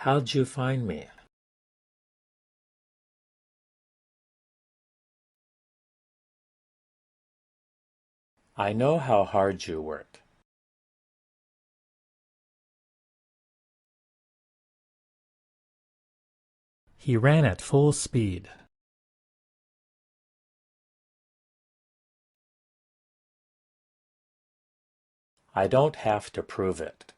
How'd you find me? I know how hard you work. He ran at full speed. I don't have to prove it.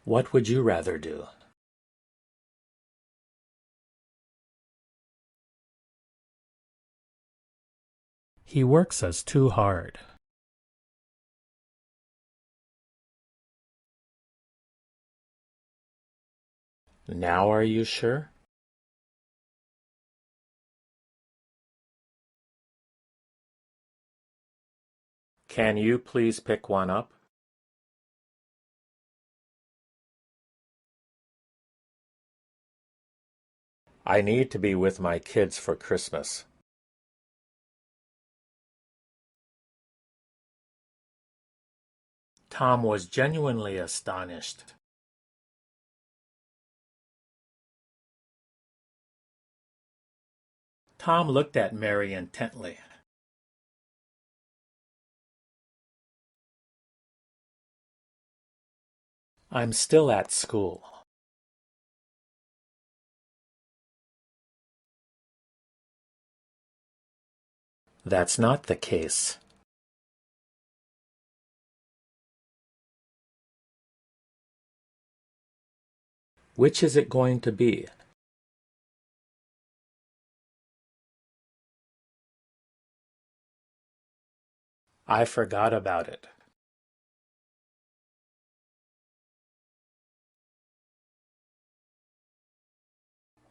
What would you rather do? He works us too hard. Now are you sure? Can you please pick one up? I need to be with my kids for Christmas. Tom was genuinely astonished. Tom looked at Mary intently. I'm still at school. That's not the case. Which is it going to be? I forgot about it.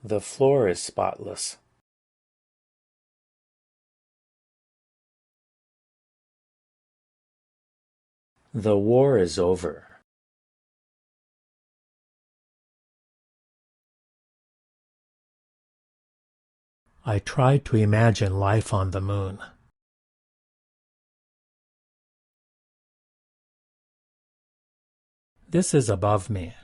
The floor is spotless. The war is over. I tried to imagine life on the moon. This is above me.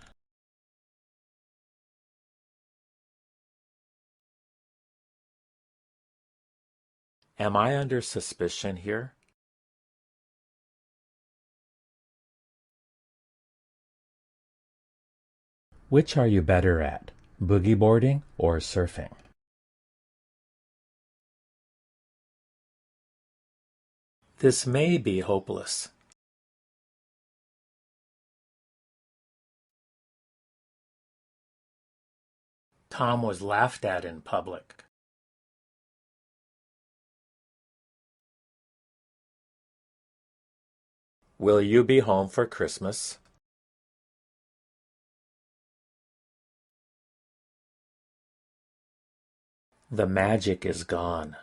Am I under suspicion here? Which are you better at, boogie boarding or surfing? This may be hopeless. Tom was laughed at in public. Will you be home for Christmas? The magic is gone.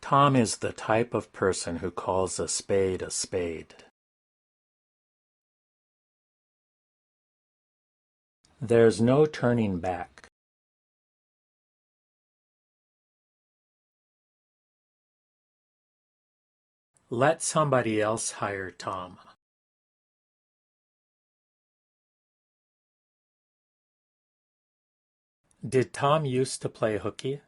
Tom is the type of person who calls a spade a spade. There's no turning back. Let somebody else hire Tom. Did Tom used to play hooky?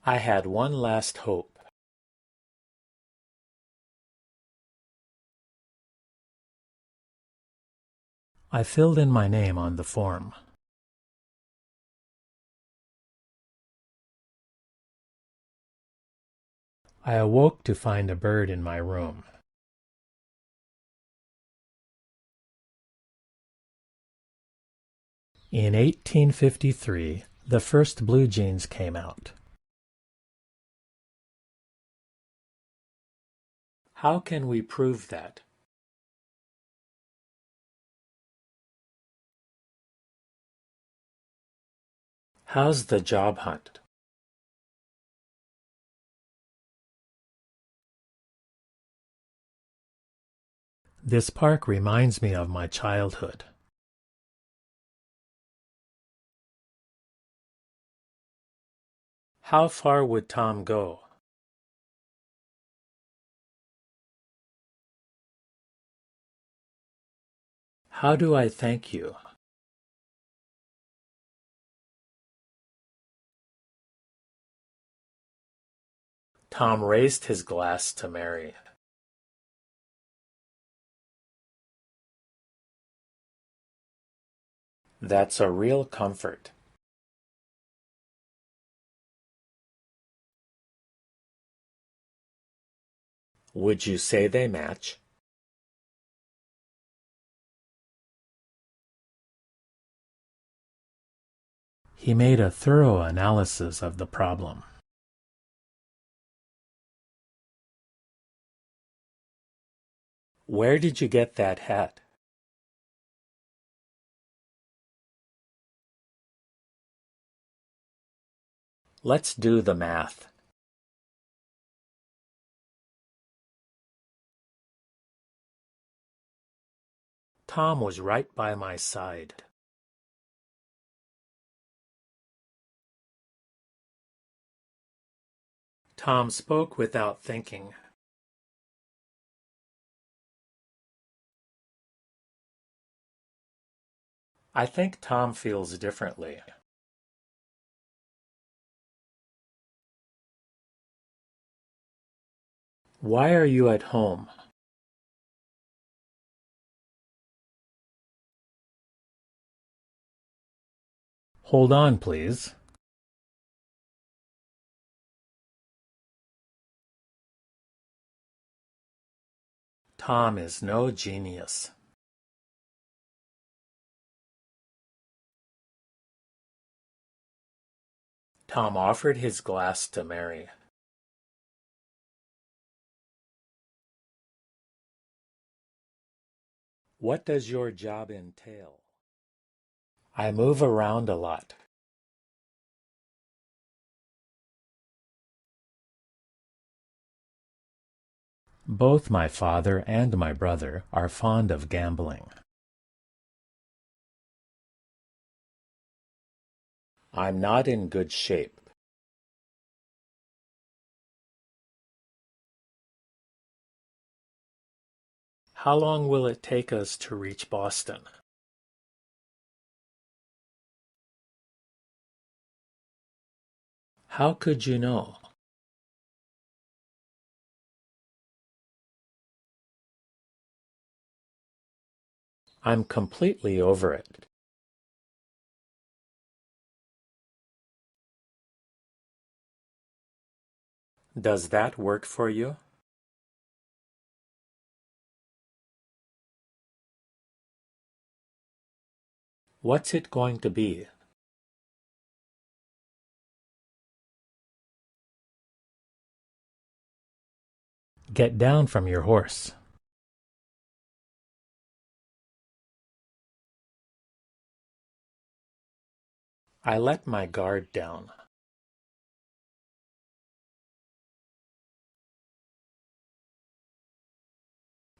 I had one last hope. I filled in my name on the form. I awoke to find a bird in my room. In 1853, the first blue jeans came out. How can we prove that? How's the job hunt? This park reminds me of my childhood. How far would Tom go? How do I thank you? Tom raised his glass to Mary. That's a real comfort. Would you say they match? He made a thorough analysis of the problem. Where did you get that hat? Let's do the math. Tom was right by my side. Tom spoke without thinking. I think Tom feels differently. Why are you at home? Hold on, please. Tom is no genius. Tom offered his glass to Mary. What does your job entail? I move around a lot. Both my father and my brother are fond of gambling. I'm not in good shape. How long will it take us to reach Boston? How could you know? I'm completely over it. Does that work for you? What's it going to be? Get down from your horse. I let my guard down.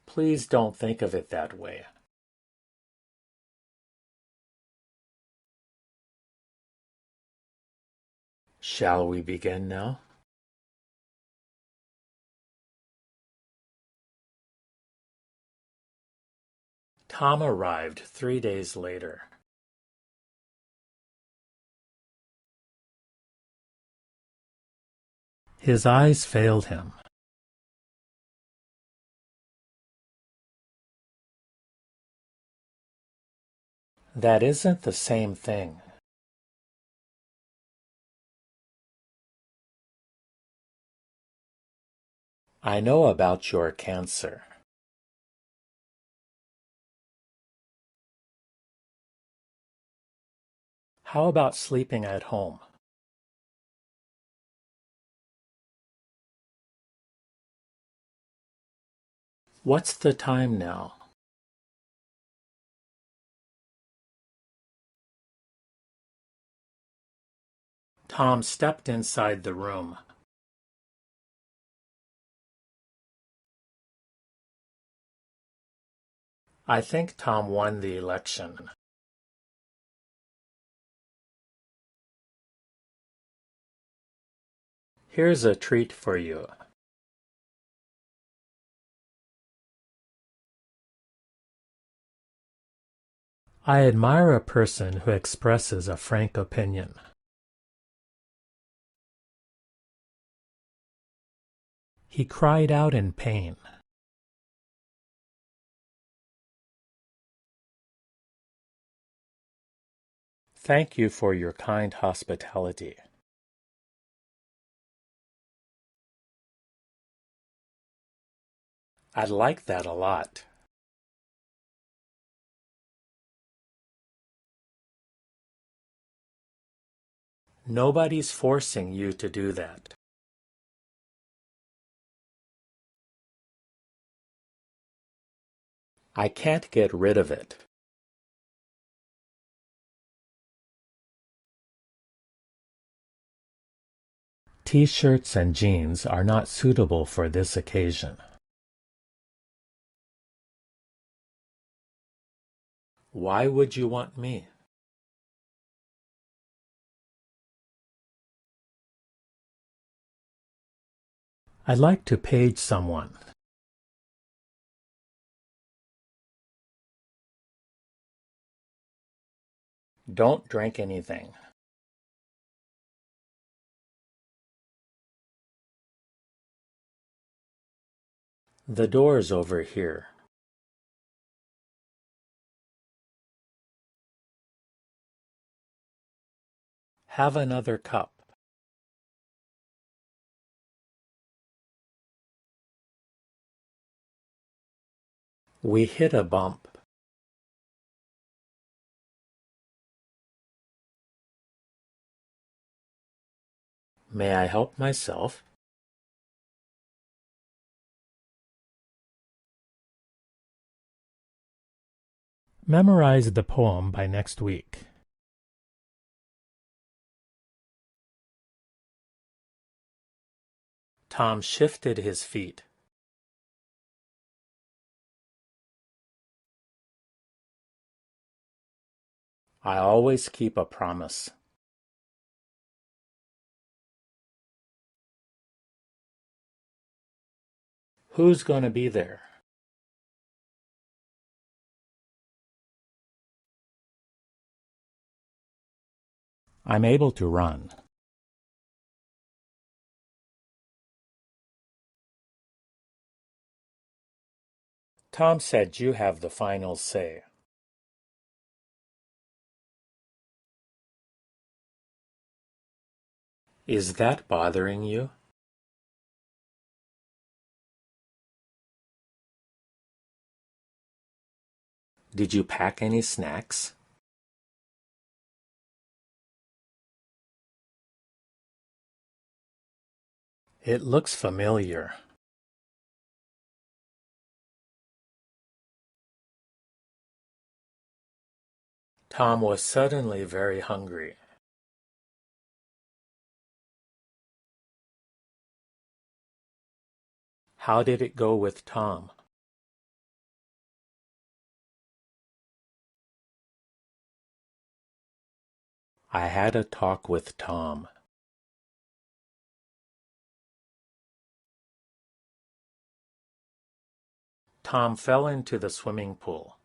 Please don't think of it that way. Shall we begin now? Tom arrived 3 days later. His eyes failed him. That isn't the same thing. I know about your cancer. How about sleeping at home? What's the time now? Tom stepped inside the room. I think Tom won the election. Here's a treat for you. I admire a person who expresses a frank opinion. He cried out in pain. Thank you for your kind hospitality. I'd like that a lot. Nobody's forcing you to do that. I can't get rid of it. T-shirts and jeans are not suitable for this occasion. Why would you want me? I'd like to page someone. Don't drink anything. The door's over here. Have another cup. We hit a bump. May I help myself? Memorize the poem by next week. Tom shifted his feet. I always keep a promise. Who's going to be there? I'm able to run. Tom said you have the final say. Is that bothering you? Did you pack any snacks? It looks familiar. Tom was suddenly very hungry. How did it go with Tom? I had a talk with Tom. Tom fell into the swimming pool.